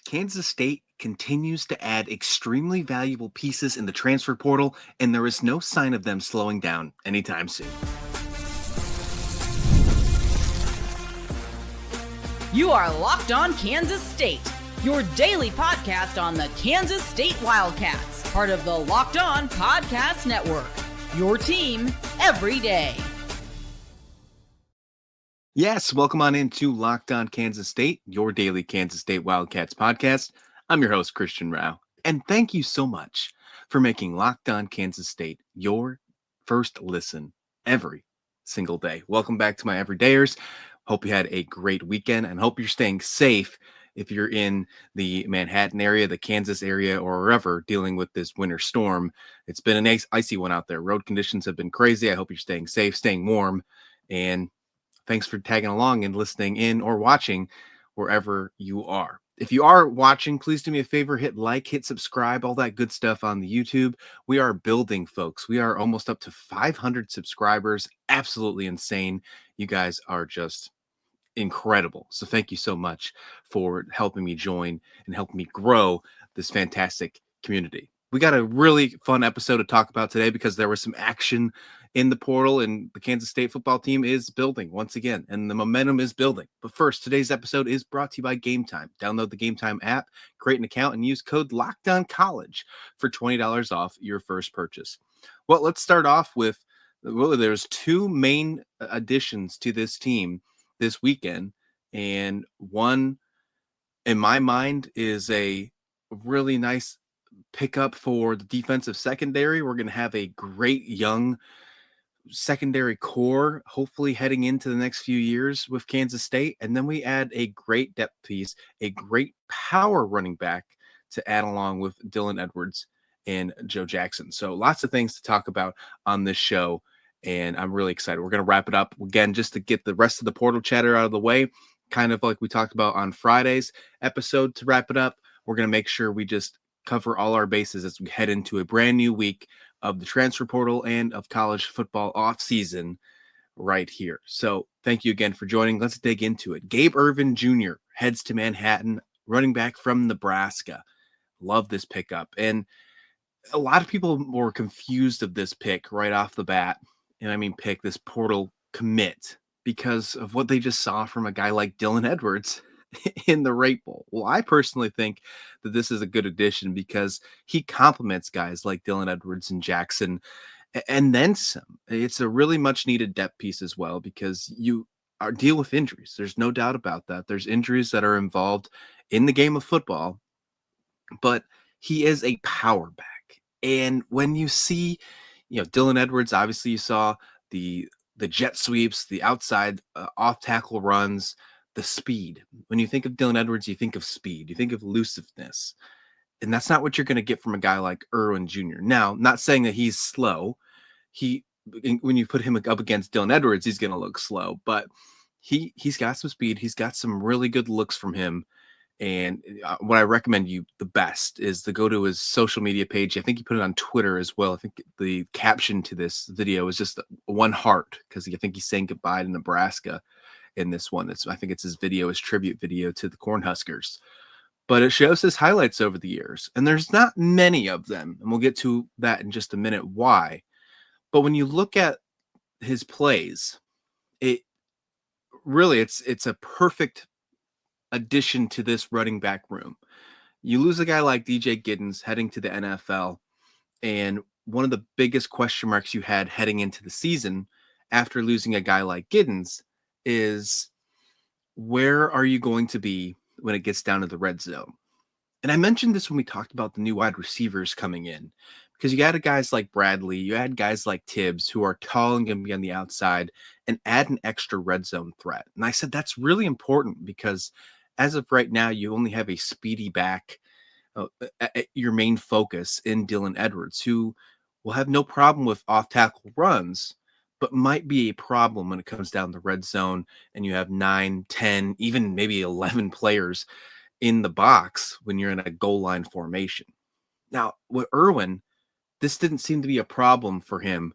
Kansas State continues to add extremely valuable pieces in the transfer portal, and there is no sign of them slowing down anytime soon. You are Locked On Kansas State, your daily podcast on the Kansas State Wildcats, part of the Locked On Podcast Network, your team every day. Yes, welcome on into Locked On Kansas State, your daily Kansas State Wildcats podcast. I'm your host, Christian Rauh, and thank you so much for making Locked On Kansas State your first listen every single day. Welcome back to my everydayers. Hope you had a great weekend and hope you're staying safe if you're in the Manhattan area, the Kansas area, or wherever dealing with this winter storm. It's been an icy one out there. Road conditions have been crazy. I hope you're staying safe, staying warm, and thanks for tagging along and listening in or watching wherever you are. If you are watching, please do me a favor, hit like, hit subscribe, all that good stuff on the YouTube. We are building, folks. We are almost up to 500 subscribers. Absolutely insane. You guys are just incredible. So thank you so much for helping me join and helping me grow this fantastic community. We got a really fun episode to talk about today because there was some action in the portal and the Kansas State football team is building once again and the momentum is building. But first, today's episode is brought to you by Game Time. Download the Game Time app, create an account, and use code LOCKEDONCollege for $20 off your first purchase. Well, let's start off with, there's two main additions to this team this weekend, and one in my mind is a really nice pickup for the defensive secondary. We're going to have a great young secondary core, hopefully heading into the next few years with Kansas State. And then we add a great depth piece, a great power running back to add along with Dylan Edwards and Joe Jackson. So lots of things to talk about on this show, and I'm really excited. We're going to wrap it up again just to get the rest of the portal chatter out of the way, kind of like we talked about on Friday's episode. To wrap it up, we're going to make sure we just cover all our bases as we head into a brand new week of the transfer portal and of college football off season right here. So thank you again for joining. Let's dig into it. Gabe Irvin Jr. heads to Manhattan, running back from Nebraska. Love this pickup. And a lot of people were confused of this pick right off the bat. And I mean, pick this portal commit because of what they just saw from a guy like Dylan Edwards in the Rate Bowl. Well, I personally think that this is a good addition because he complements guys like Dylan Edwards and Jackson and then some. It's a really much needed depth piece as well because you deal with injuries. There's no doubt about that. There's injuries that are involved in the game of football, but he is a power back. And when you see, Dylan Edwards, obviously you saw the jet sweeps, the outside off tackle runs, the speed. When you think of Dylan Edwards, you think of speed, you think of elusiveness. And that's not what you're going to get from a guy like Irvin Jr. Now, not saying that he's slow. When you put him up against Dylan Edwards, he's going to look slow, but he's got some speed. He's got some really good looks from him. And what I recommend you the best is to go to his social media page. I think he put it on Twitter as well. I think the caption to this video is just one heart because I think he's saying goodbye to Nebraska in this one. I think it's his video, his tribute video to the Cornhuskers. But it shows his highlights over the years, and there's not many of them, and we'll get to that in just a minute why. But when you look at his plays, it's a perfect addition to this running back room. You lose a guy like DJ Giddens heading to the NFL, and one of the biggest question marks you had heading into the season after losing a guy like Giddens is, where are you going to be when it gets down to the red zone? And I mentioned this when we talked about the new wide receivers coming in, because you got guys like Bradley, you had guys like Tibbs who are tall and going to be on the outside and add an extra red zone threat. And I said that's really important because as of right now, you only have a speedy back, your main focus in Dylan Edwards, who will have no problem with off-tackle runs, but might be a problem when it comes down the red zone and you have 9, 10, even maybe 11 players in the box when you're in a goal line formation. Now, with Irwin, this didn't seem to be a problem for him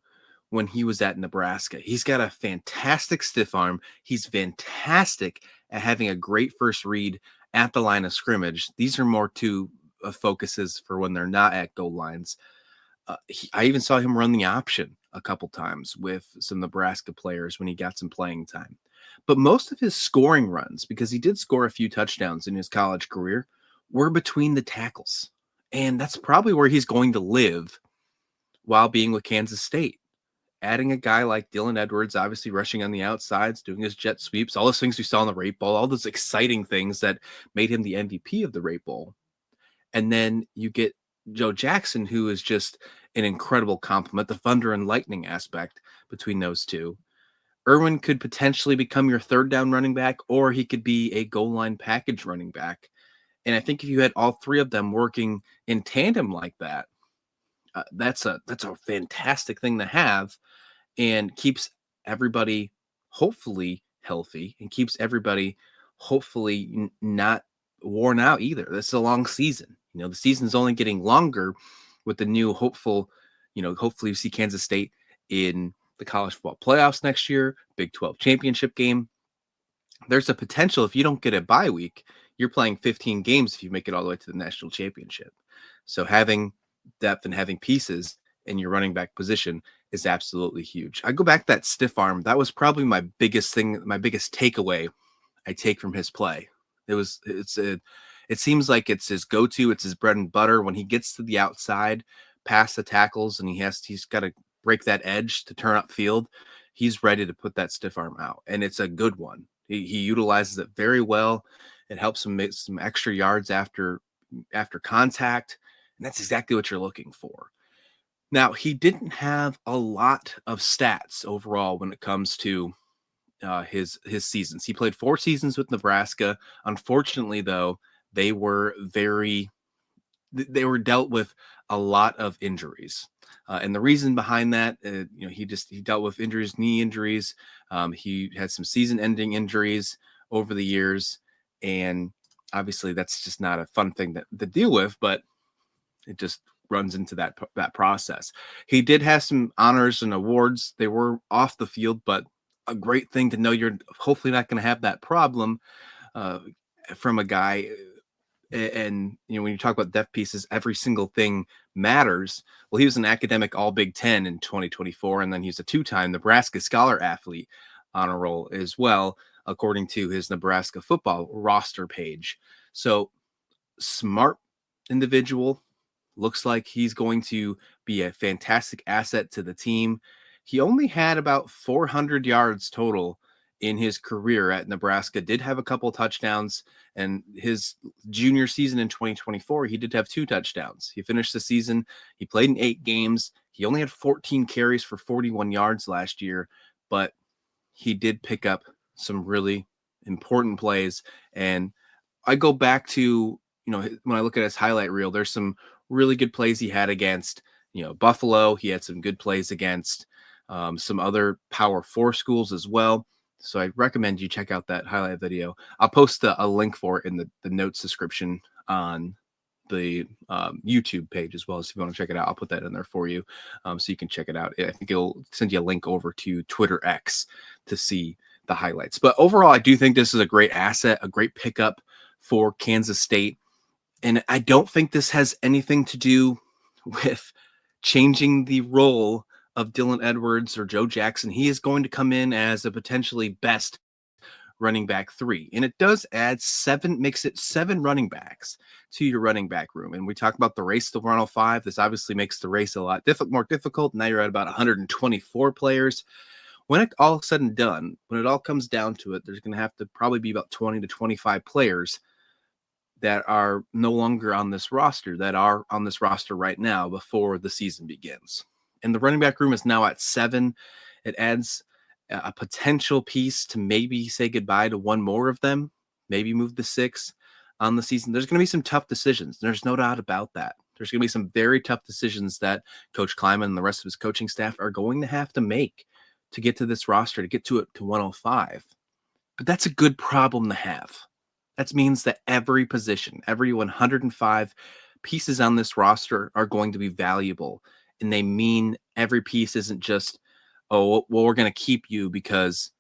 when he was at Nebraska. He's got a fantastic stiff arm. He's fantastic at having a great first read at the line of scrimmage. These are more two focuses for when they're not at goal lines. I even saw him run the option a couple times with some Nebraska players when he got some playing time. But most of his scoring runs, because he did score a few touchdowns in his college career, were between the tackles. And that's probably where he's going to live while being with Kansas State. Adding a guy like Dylan Edwards, obviously rushing on the outsides, doing his jet sweeps, all those things we saw in the Rape Bowl, all those exciting things that made him the MVP of the Rape Bowl. And then you get Joe Jackson, who is just an incredible complement, the thunder and lightning aspect between those two. Irwin could potentially become your third down running back, or he could be a goal line package running back. And I think if you had all three of them working in tandem like that, that's a fantastic thing to have, and keeps everybody hopefully healthy and keeps everybody hopefully not worn out either. This is a long season. The season's only getting longer with the new hopeful, hopefully you see Kansas State in the college football playoffs next year, Big 12 championship game. There's a potential, if you don't get a bye week, you're playing 15 games if you make it all the way to the national championship. So having depth and having pieces in your running back position is absolutely huge. I go back to that stiff arm. That was probably my biggest thing, my biggest takeaway I take from his play. It seems like it's his go-to, it's his bread and butter. When he gets to the outside, past the tackles, and he's got to break that edge to turn upfield, he's ready to put that stiff arm out, and it's a good one. He utilizes it very well. It helps him make some extra yards after contact, and that's exactly what you're looking for. Now, he didn't have a lot of stats overall when it comes to his seasons. He played 4 seasons with Nebraska. Unfortunately, though, they were dealt with a lot of injuries. And the reason behind that, he dealt with injuries, knee injuries. He had some season-ending injuries over the years, and obviously that's just not a fun thing to deal with, but it just runs into that process. He did have some honors and awards. They were off the field, but a great thing to know you're hopefully not going to have that problem from a guy. And when you talk about depth pieces, every single thing matters. Well, he was an academic all Big Ten in 2024, and then he's a 2-time Nebraska Scholar Athlete honor roll as well, according to his Nebraska football roster page. So smart individual. Looks like he's going to be a fantastic asset to the team. He only had about 400 yards total in his career at Nebraska, did have a couple touchdowns, and his junior season in 2024, he did have 2 touchdowns. He finished the season. He played in 8 games. He only had 14 carries for 41 yards last year, but he did pick up some really important plays. And I go back to, when I look at his highlight reel, there's some really good plays he had against, Buffalo. He had some good plays against some other Power 4 schools as well. So I recommend you check out that highlight video. I'll post a link for it in the notes description on the YouTube page as well. So if you want to check it out, I'll put that in there for you so you can check it out. I think it'll send you a link over to Twitter X to see the highlights. But overall, I do think this is a great asset, a great pickup for Kansas State. And I don't think this has anything to do with changing the role of Dylan Edwards or Joe Jackson. He is going to come in as a potentially best running back 3. And it does add 7 running backs to your running back room. And we talk about the race to 105. This obviously makes the race a lot more difficult. Now you're at about 124 players. When it all said and done, when it all comes down to it, there's going to have to probably be about 20 to 25 players that are no longer on this roster, that are on this roster right now before the season begins. And the running back room is now at 7. It adds a potential piece to maybe say goodbye to one more of them, maybe move to 6 on the season. There's going to be some tough decisions. There's no doubt about that. There's going to be some very tough decisions that Coach Kleiman and the rest of his coaching staff are going to have to make to get to this roster, to get to it to 105. But that's a good problem to have. That means that every position, every 105 pieces on this roster are going to be valuable. And they mean every piece isn't just, oh, well, we're going to keep you because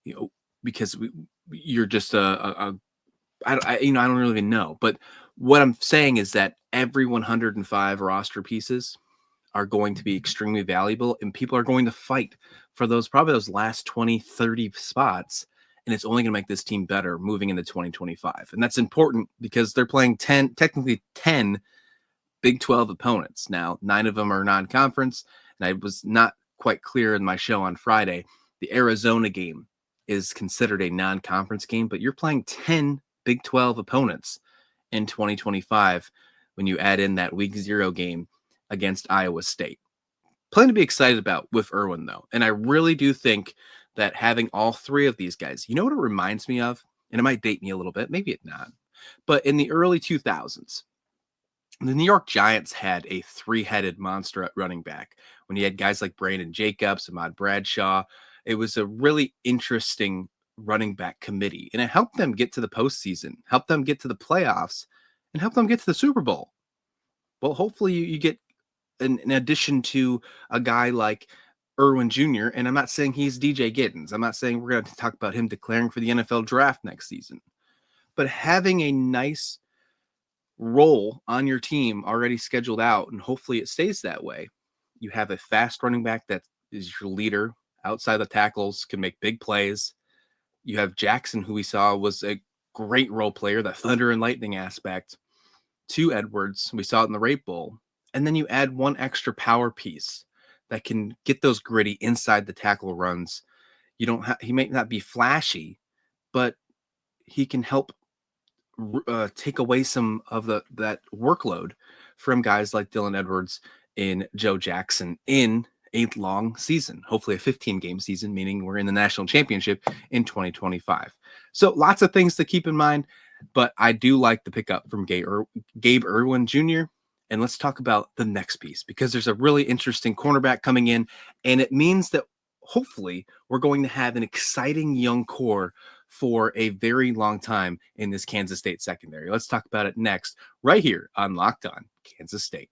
you're just a I don't really even know. But what I'm saying is that every 105 roster pieces are going to be extremely valuable, and people are going to fight for those last 20, 30 spots. And it's only going to make this team better moving into 2025. And that's important because they're playing technically 10 Big 12 opponents. Now, 9 of them are non-conference, and I was not quite clear in my show on Friday. The Arizona game is considered a non-conference game, but you're playing 10 Big 12 opponents in 2025 when you add in that week 0 game against Iowa State. Plenty to be excited about with Irwin, though. And I really do think that having all 3 of these guys, you know what it reminds me of? And it might date me a little bit, maybe it not. But in the early 2000s, the New York Giants had a 3-headed monster at running back when you had guys like Brandon Jacobs, Ahmad Bradshaw. It was a really interesting running back committee, and it helped them get to the postseason, helped them get to the playoffs, and helped them get to the Super Bowl. Well, hopefully you get in addition to a guy like Irwin Jr., and I'm not saying he's DJ Giddens. I'm not saying we're going to talk about him declaring for the NFL draft next season, but having a nice role on your team already scheduled out, and hopefully it stays that way. You have a fast running back that is your leader outside the tackles, can make big plays. You have Jackson, who we saw was a great role player, that thunder and lightning aspect to Edwards. We saw it in the Rape Bowl. And then you add one extra power piece that can get those gritty inside the tackle runs. He might not be flashy, but he can help take away some of that workload from guys like Dylan Edwards and Joe Jackson in a long season, hopefully a 15-game season, meaning we're in the national championship in 2025. So lots of things to keep in mind, but I do like the pickup from Gabe Irvin Jr. And let's talk about the next piece, because there's a really interesting cornerback coming in, and it means that hopefully we're going to have an exciting young core for a very long time in this Kansas State secondary. Let's talk about it next, right here on Locked On Kansas State.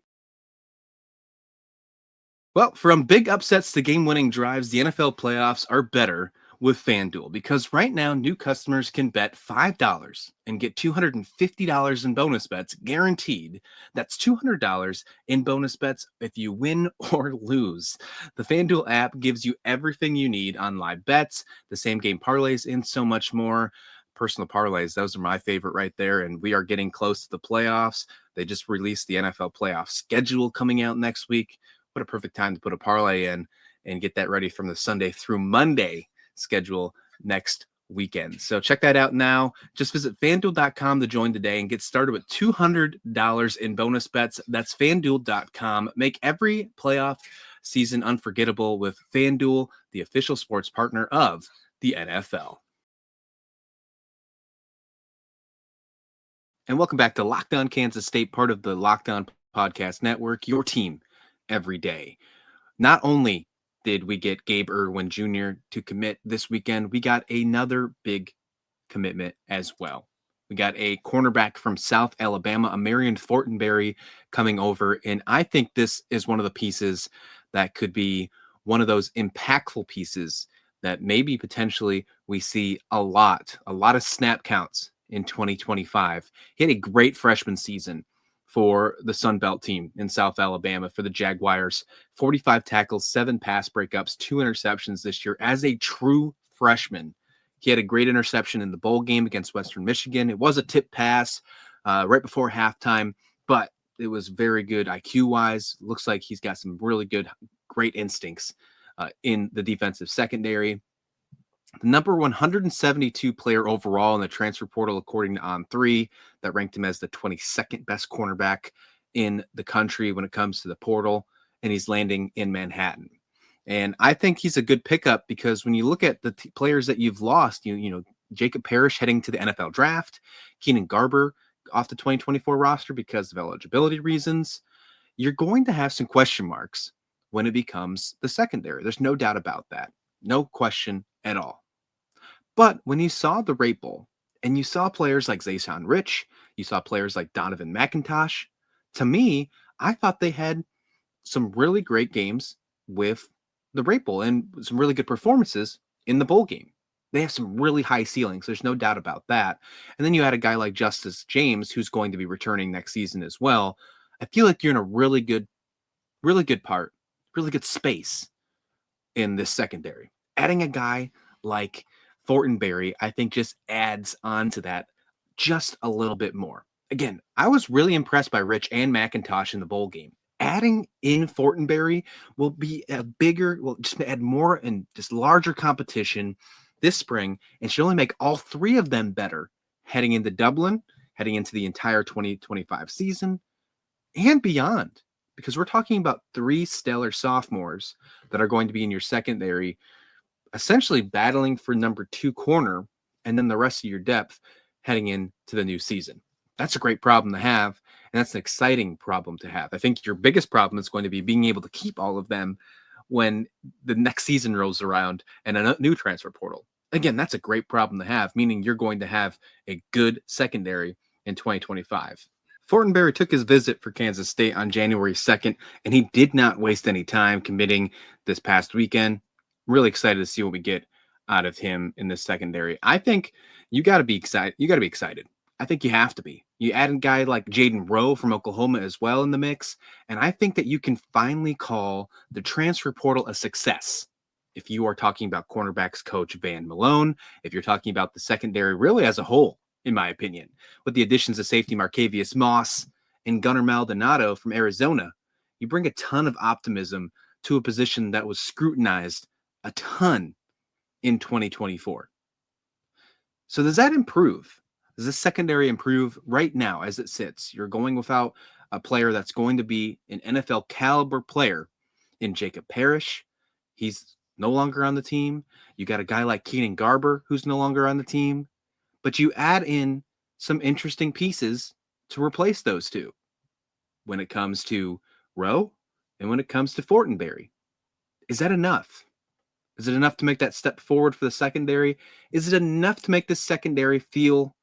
Well, from big upsets to game-winning drives, the NFL playoffs are better with FanDuel, because right now new customers can bet $5 and get $250 in bonus bets guaranteed. That's $200 in bonus bets if you win or lose. The FanDuel app gives you everything you need on live bets, the same game parlays, and so much more. Personal parlays, those are my favorite right there, and we are getting close to the playoffs. They just released the NFL playoff schedule coming out next week. What a perfect time to put a parlay in and get that ready from the Sunday through Monday schedule next weekend. So check that out now. Just visit FanDuel.com to join today and get started with $200 in bonus bets. That's FanDuel.com. Make every playoff season unforgettable with FanDuel, the official sports partner of the NFL. And welcome back to Locked On Kansas State, part of the Locked On Podcast Network, your team every day. Not only did we get Gabe Irvin Jr. to commit this weekend, we got another big commitment as well. We got a cornerback from South Alabama, Amarian Fortenberry, coming over. And I think this is one of the pieces that could be one of those impactful pieces that maybe potentially we see a lot of snap counts in 2025. He had a great freshman season for the Sun Belt team in South Alabama for the Jaguars. 45 tackles, 7 pass breakups, 2 interceptions this year as a true freshman. He had a great interception in the bowl game against Western Michigan. It was a tip pass right before halftime, but it was very good IQ-wise. Looks like he's got some really great instincts in the defensive secondary. The number 172 player overall in the transfer portal, according to On3, that ranked him as the 22nd best cornerback in the country when it comes to the portal, and he's landing in Manhattan. And I think he's a good pickup because when you look at the players that you've lost, you know, Jacob Parrish heading to the NFL draft, Keenan Garber off the 2024 roster because of eligibility reasons, you're going to have some question marks when it becomes the secondary. There's no doubt about that. No question at all. But when you saw the Rape Bowl and you saw players like Zayshawn Rich, you saw players like Donovan McIntosh, to me, I thought they had some really great games with the Rape Bowl and some really good performances in the bowl game. They have some really high ceilings. There's no doubt about that. And then you had a guy like Justice James, who's going to be returning next season as well. I feel like you're in a really good space in this secondary. Adding a guy like Fortenberry, I think just adds on to that just a little bit more. Again, I was really impressed by Rich and McIntosh in the bowl game. Adding in Fortenberry will be will just add more and just larger competition this spring, and should only make all three of them better heading into Dublin, heading into the entire 2025 season, and beyond. Because we're talking about three stellar sophomores that are going to be in your secondary, essentially battling for number 2 corner, and then the rest of your depth heading into the new season. That's a great problem to have, and that's an exciting problem to have. I think your biggest problem is going to be being able to keep all of them when the next season rolls around and a new transfer portal. Again, that's a great problem to have, meaning you're going to have a good secondary in 2025. Fortenberry took his visit for Kansas State on January 2nd, and he did not waste any time committing this past weekend. Really excited to see what we get out of him in this secondary. I think you got to be excited. You got to be excited. I think you have to be. You add a guy like Rauh from Oklahoma as well in the mix, and I think that you can finally call the transfer portal a success. If you are talking about cornerbacks coach Van Malone, if you're talking about the secondary really as a whole, in my opinion, with the additions of safety Marcavius Moss and Gunnar Maldonado from Arizona, you bring a ton of optimism to a position that was scrutinized a ton in 2024. So does that improve? Does this secondary improve right now as it sits? You're going without a player that's going to be an NFL caliber player in Jacob Parrish. He's no longer on the team. You got a guy like Keenan Garber who's no longer on the team. But you add in some interesting pieces to replace those two when it comes to Rauh and when it comes to Fortenberry. Is that enough? Is it enough to make that step forward for the secondary? Is it enough to make the secondary feel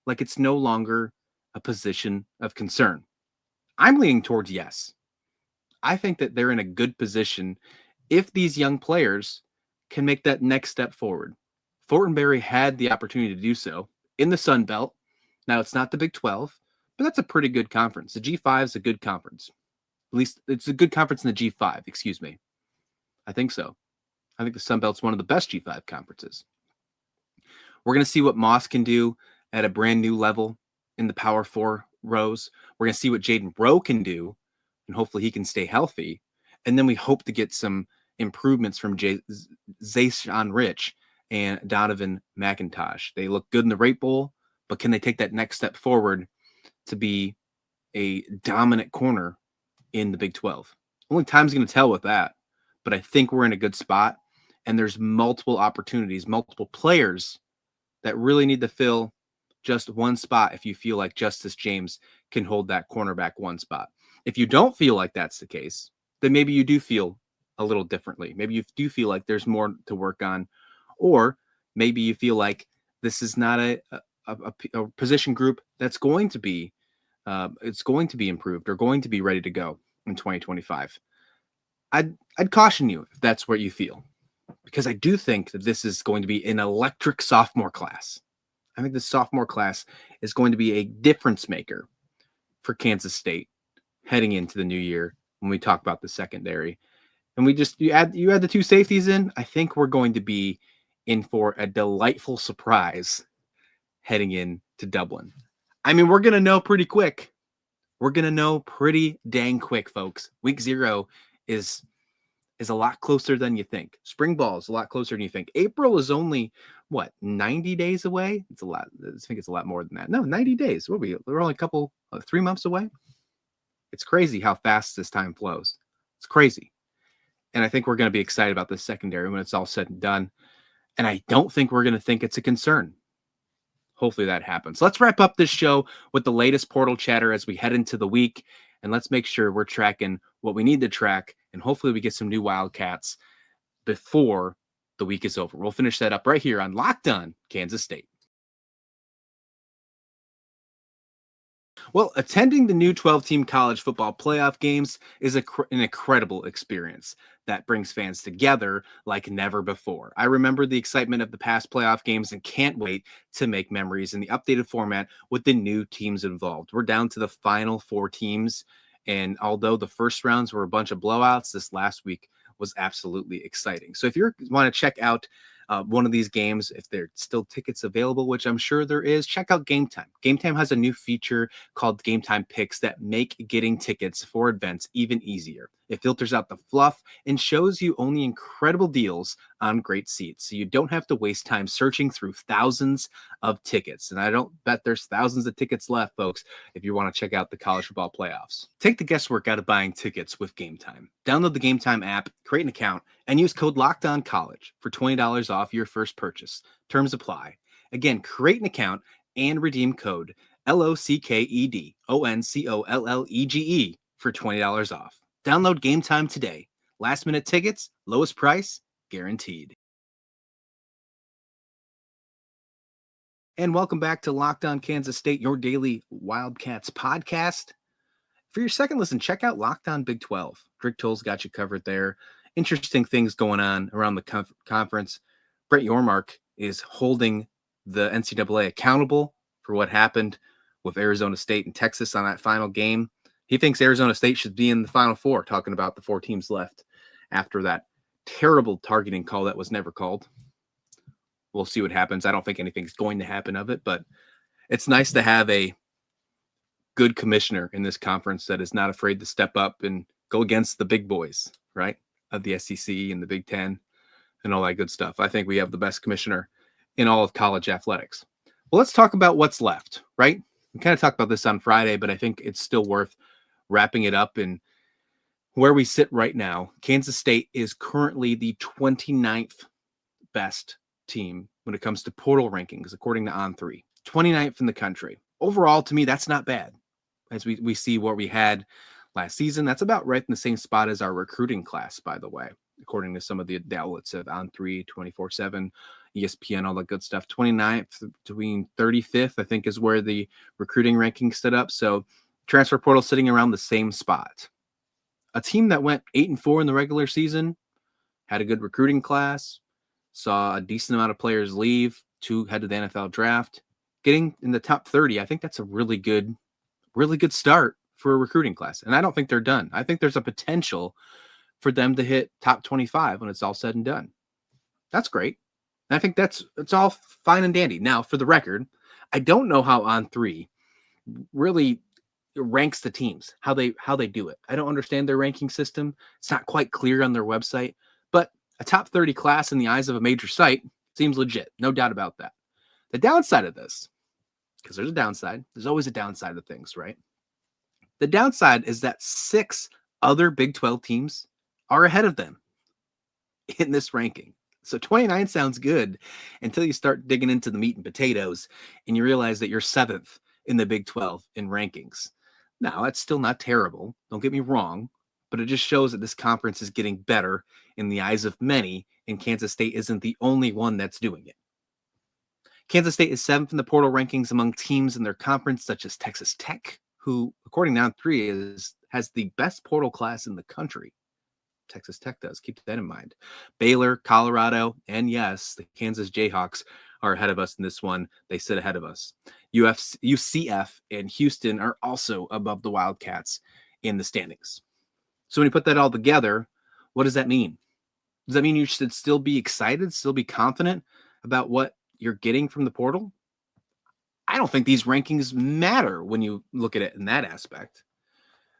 like it's no longer a position of concern? I'm leaning towards yes. I think that they're in a good position if these young players can make that next step forward. Fortenberry had the opportunity to do so in the Sun Belt. Now, it's not the Big 12, but that's a pretty good conference. The G5 is a good conference. At least it's a good conference in the G5, excuse me. I think so. I think the Sun Belt's one of the best G5 conferences. We're going to see what Moss can do at a brand new level in the Power 4 rows. We're going to see what Rauh can do, and hopefully he can stay healthy. And then we hope to get some improvements from Zayshawn Rich and Donovan McIntosh. They look good in the Rate Bowl, but can they take that next step forward to be a dominant corner in the Big 12? Only time's going to tell with that, but I think we're in a good spot, and there's multiple opportunities, multiple players that really need to fill just one spot if you feel like Justice James can hold that cornerback one spot. If you don't feel like that's the case, then maybe you do feel a little differently. Maybe you do feel like there's more to work on, or maybe you feel like this is not a position group that's going to be it's going to be improved or going to be ready to go in 2025. I'd caution you if that's what you feel, because I do think that this is going to be an electric sophomore class. I think the sophomore class is going to be a difference maker for Kansas State heading into the new year when we talk about the secondary. And you add the two safeties in, I think we're going to be in for a delightful surprise heading into Dublin. I mean, we're going to know pretty quick. We're going to know pretty dang quick, folks. Week 0 is a lot closer than you think. Spring ball is a lot closer than you think. April is only, 90 days away? It's a lot. I think it's a lot more than that. No, 90 days. We're only 3 months away. It's crazy how fast this time flows. It's crazy. And I think we're going to be excited about this secondary when it's all said and done. And I don't think we're going to think it's a concern. Hopefully that happens. Let's wrap up this show with the latest portal chatter as we head into the week. And let's make sure we're tracking what we need to track. And hopefully we get some new Wildcats before the week is over. We'll finish that up right here on Locked On Kansas State. Well, attending the new 12-team college football playoff games is an incredible experience that brings fans together like never before. I remember the excitement of the past playoff games and can't wait to make memories in the updated format with the new teams involved. We're down to the final 4 teams, and although the first rounds were a bunch of blowouts, this last week was absolutely exciting. So if you want to check out one of these games, if there's still tickets available, which I'm sure there is, check out Game Time. Game Time has a new feature called Game Time Picks that make getting tickets for events even easier. It filters out the fluff and shows you only incredible deals on great seats, so you don't have to waste time searching through thousands of tickets. And I don't bet there's thousands of tickets left, folks, if you want to check out the college football playoffs. Take the guesswork out of buying tickets with Game Time. Download the Game Time app, create an account, and use code LOCKEDONCollege for $20 off your first purchase. Terms apply. Again, create an account and redeem code LOCKEDONCOLLEGE for $20 off. Download Game Time today. Last minute tickets, lowest price, guaranteed. And welcome back to Locked On Kansas State, your daily Wildcats podcast. For your second listen, check out Locked On Big 12. Drake Toll's got you covered there. Interesting things going on around the conference. Brett Yormark is holding the NCAA accountable for what happened with Arizona State and Texas on that final game. He thinks Arizona State should be in the Final Four, talking about the 4 teams left after that terrible targeting call that was never called. We'll see what happens. I don't think anything's going to happen of it, but it's nice to have a good commissioner in this conference that is not afraid to step up and go against the big boys, right, of the SEC and the Big Ten and all that good stuff. I think we have the best commissioner in all of college athletics. Well, let's talk about what's left, right? We kind of talked about this on Friday, but I think it's still worth wrapping it up. And where we sit right now, Kansas State is currently the 29th best team when it comes to portal rankings, according to On3. 29th in the country. Overall, to me, that's not bad. As we see what we had last season, that's about right in the same spot as our recruiting class, by the way, according to some of the outlets of On3, 24/7, ESPN, all that good stuff. 29th between 35th, I think, is where the recruiting ranking stood up. So transfer portal sitting around the same spot. A team that went 8-4 in the regular season, had a good recruiting class, saw a decent amount of players leave to head to the NFL draft. Getting in the top 30, I think that's a really good start for a recruiting class. And I don't think they're done. I think there's a potential for them to hit top 25 when it's all said and done. That's great. And I think it's all fine and dandy. Now, for the record, I don't know how On3 really ranks the teams, how they do it. I don't understand their ranking system. It's not quite clear on their website, but a top 30 class in the eyes of a major site seems legit. No doubt about that. The downside of this, because there's a downside, there's always a downside of things, right? The downside is that 6 other Big 12 teams are ahead of them in this ranking. So 29 sounds good until you start digging into the meat and potatoes and you realize that you're 7th in the Big 12 in rankings. Now, that's still not terrible. Don't get me wrong, but it just shows that this conference is getting better in the eyes of many, and Kansas State isn't the only one that's doing it. Kansas State is 7th in the portal rankings among teams in their conference, such as Texas Tech, who, according to On3, has the best portal class in the country. Texas Tech does. Keep that in mind. Baylor, Colorado, and yes, the Kansas Jayhawks are ahead of us in this one. They sit ahead of us. UCF and Houston are also above the Wildcats in the standings. So when you put that all together, what does that mean? Does that mean you should still be excited, still be confident about what you're getting from the portal? I don't think these rankings matter when you look at it in that aspect,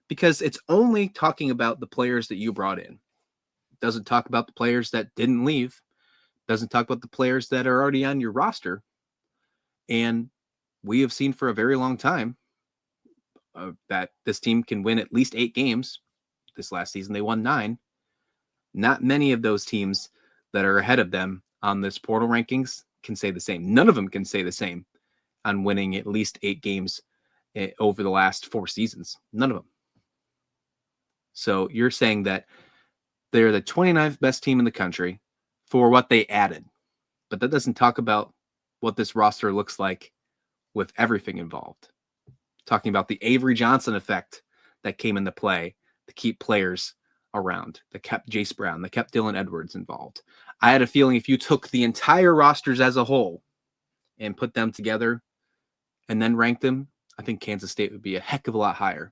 because it's only talking about the players that you brought in. It doesn't talk about the players that didn't leave. It doesn't talk about the players that are already on your roster. And we have seen for a very long time that this team can win at least 8 games. This last season, they won 9. Not many of those teams that are ahead of them on this portal rankings can say the same. None of them can say the same on winning at least 8 games over the last 4 seasons. None of them. So you're saying that they're the 29th best team in the country for what they added. But that doesn't talk about what this roster looks like with everything involved. talking about the Avery Johnson effect that came into play to keep players around, that kept Jace Brown, that kept Dylan Edwards involved. I had a feeling if you took the entire rosters as a whole and put them together and then ranked them, I think Kansas State would be a heck of a lot higher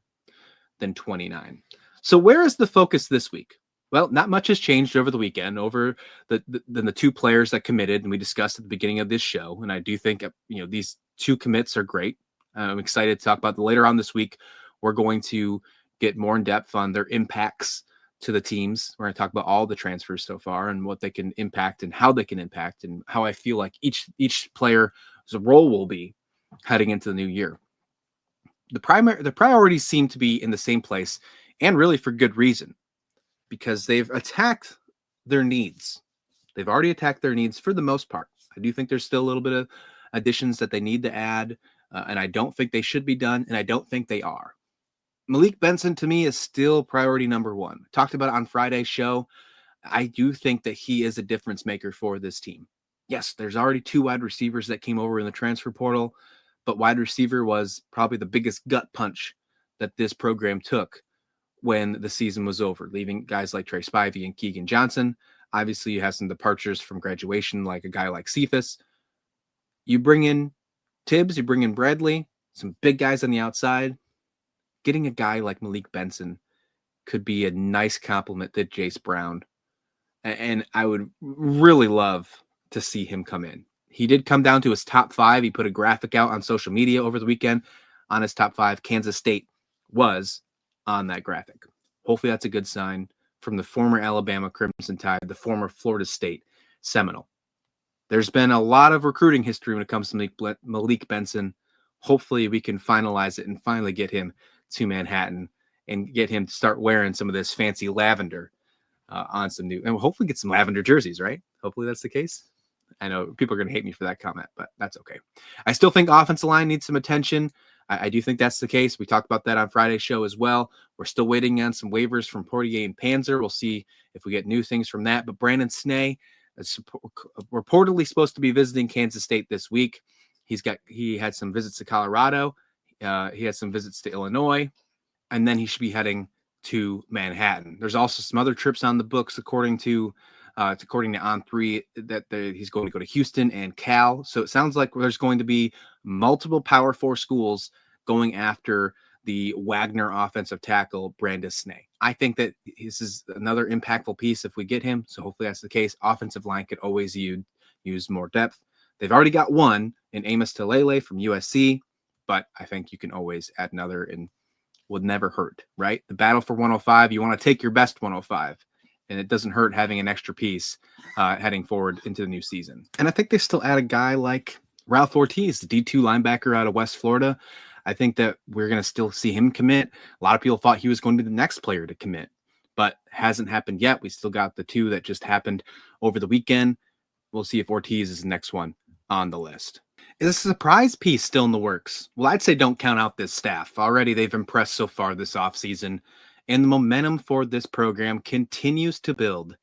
than 29. So where is the focus this week? Well, not much has changed over the weekend over the two players that committed, and we discussed at the beginning of this show. And I do think these two commits are great. I'm excited to talk about them later on this week. We're going to get more in depth on their impacts to the teams. We're going to talk about all the transfers so far and what they can impact and how they can impact and how I feel like each player's role will be heading into the new year. The priorities seem to be in the same place, and really for good reason, because they've attacked their needs. They've already attacked their needs for the most part. I do think there's still a little bit of additions that they need to add, and I don't think they should be done, and I don't think they are. Malik Benson, to me, is still priority number one. Talked about it on Friday's show. I do think that he is a difference maker for this team. Yes, there's already two wide receivers that came over in the transfer portal, but wide receiver was probably the biggest gut punch that this program took when the season was over, leaving guys like Trey Spivey and Keegan Johnson. Obviously, you have some departures from graduation, like a guy like Cephas. You bring in Tibbs, you bring in Bradley, some big guys on the outside. Getting a guy like Malik Benson could be a nice compliment to Jace Brown. And I would really love to see him come in. He did come down to his top 5. He put a graphic out on social media over the weekend on his top 5. Kansas State was on that graphic. Hopefully that's a good sign from the former Alabama Crimson Tide, the former Florida State Seminole. There's been a lot of recruiting history when it comes to Malik Benson. Hopefully we can finalize it and finally get him to Manhattan and get him to start wearing some of this fancy lavender on some new, and we'll hopefully get some lavender jerseys, right? Hopefully that's the case. I know people are going to hate me for that comment, but that's okay. I still think offensive line needs some attention. I do think that's the case. We talked about that on Friday's show as well. We're still waiting on some waivers from Portier and Panzer. We'll see if we get new things from that. But Brandon Snee is reportedly supposed to be visiting Kansas State this week. He had some visits to Colorado. He had some visits to Illinois, and then he should be heading to Manhattan. There's also some other trips on the books, according to On3, that he's going to go to Houston and Cal. So it sounds like there's going to be multiple Power 4 schools going after the Wagner offensive tackle, Brandon Snee. I think that this is another impactful piece if we get him. So hopefully that's the case. Offensive line could always use more depth. They've already got one in Amos Talele from USC, but I think you can always add another and would never hurt, right? The battle for 105, you want to take your best 105. And it doesn't hurt having an extra piece heading forward into the new season. And I think they still add a guy like Rauh, the D2 linebacker out of West Florida. I think that we're going to still see him commit. A lot of people thought he was going to be the next player to commit, but hasn't happened yet. We still got the two that just happened over the weekend. We'll see if Ortiz is the next one on the list. Is a surprise piece still in the works? Well, I'd say don't count out this staff. Already they've impressed so far this offseason. And the momentum for this program continues to build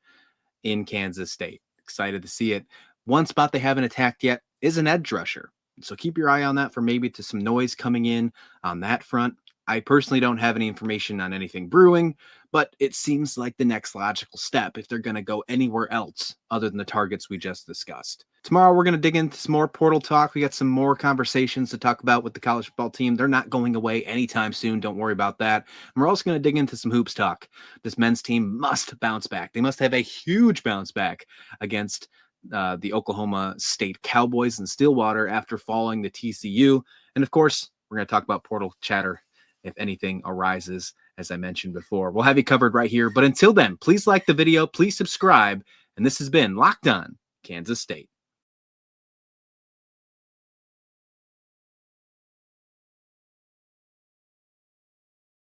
in Kansas State. Excited to see it. One spot they haven't attacked yet is an edge rusher. So keep your eye on that for maybe to some noise coming in on that front. I personally don't have any information on anything brewing, but it seems like the next logical step if they're going to go anywhere else other than the targets we just discussed. Tomorrow, we're going to dig into some more portal talk. We got some more conversations to talk about with the college football team. They're not going away anytime soon. Don't worry about that. And we're also going to dig into some hoops talk. This men's team must bounce back. They must have a huge bounce back against the Oklahoma State Cowboys in Stillwater after falling to TCU. And of course, we're going to talk about portal chatter if anything arises, as I mentioned before. We'll have you covered right here. But until then, please like the video, please subscribe. And this has been Locked On Kansas State.